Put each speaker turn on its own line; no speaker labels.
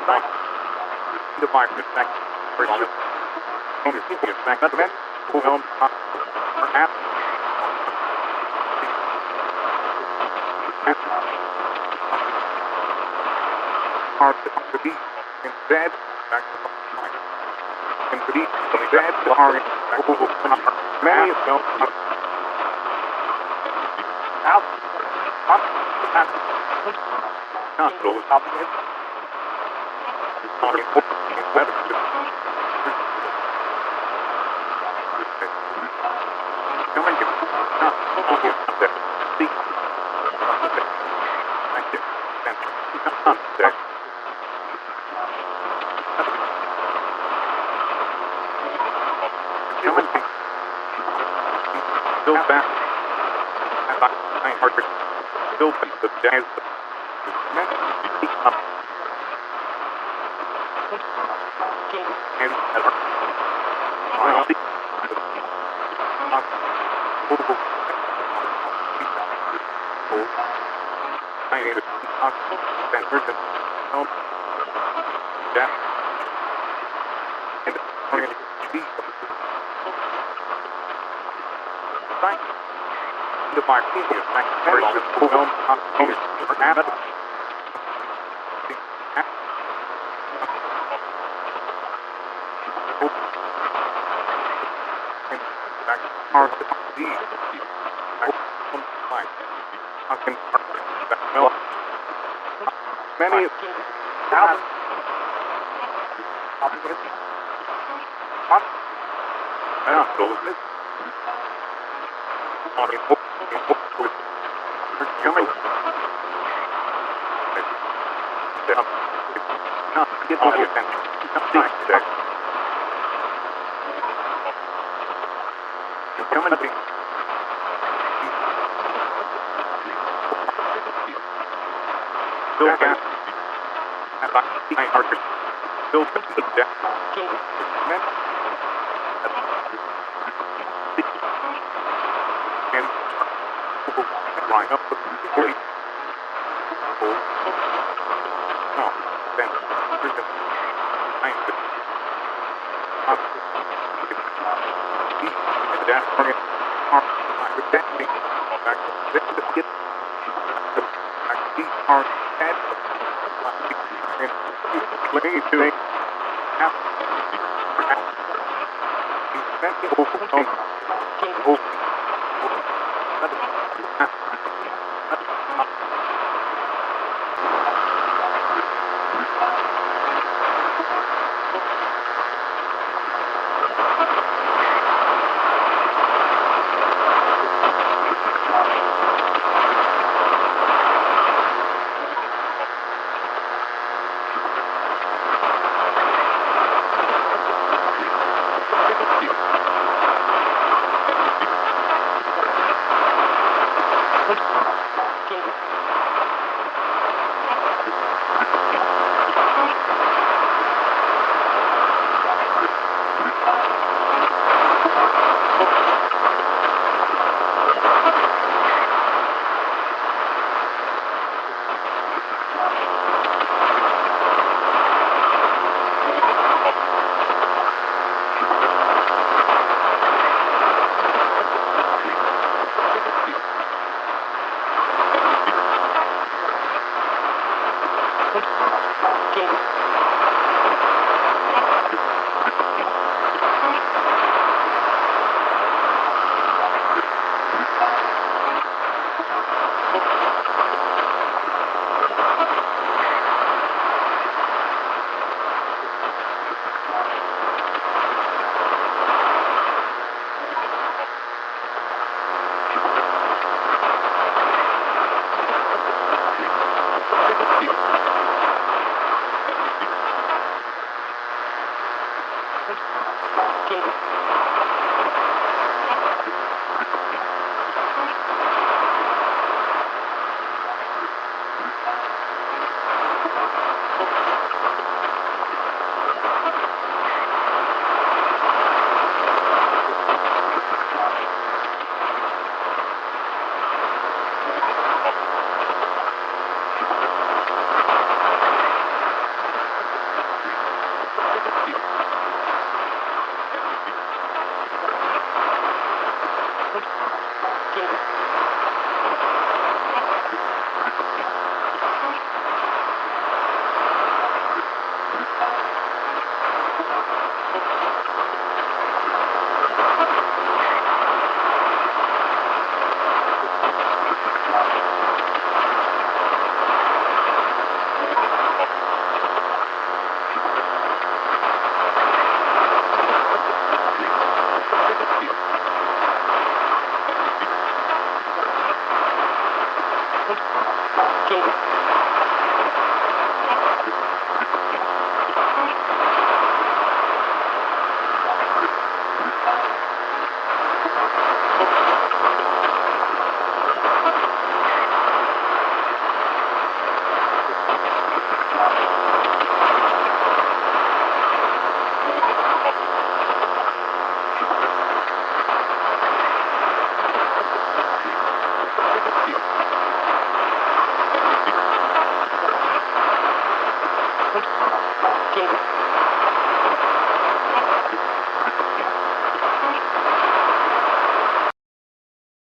Right. The mark effect. Versus. The effect of it. Film. Perhaps. Hard to be. Instead. Back to the point. And to be. Instead. Are. Many of them. Out. Up. Out. Not those up. On it. Coming to. Not here. See. Thank you. Come there. Coming to. Still back. I heard it. Still the jazz. Up. And I need a center to help that and bring it to right. The marquee is back there on the film or habit. Back hard to see. I can well, many out. I don't know this. On the book, coming. No, get all your attention. Nice there. You're coming to be. Still gas. And I heard it. Still the death. Men. And flying up the police. No, then there's a nice bit. And that's for it. Protect me. Back to the skip. Back to the hard head. Play to a half. Over.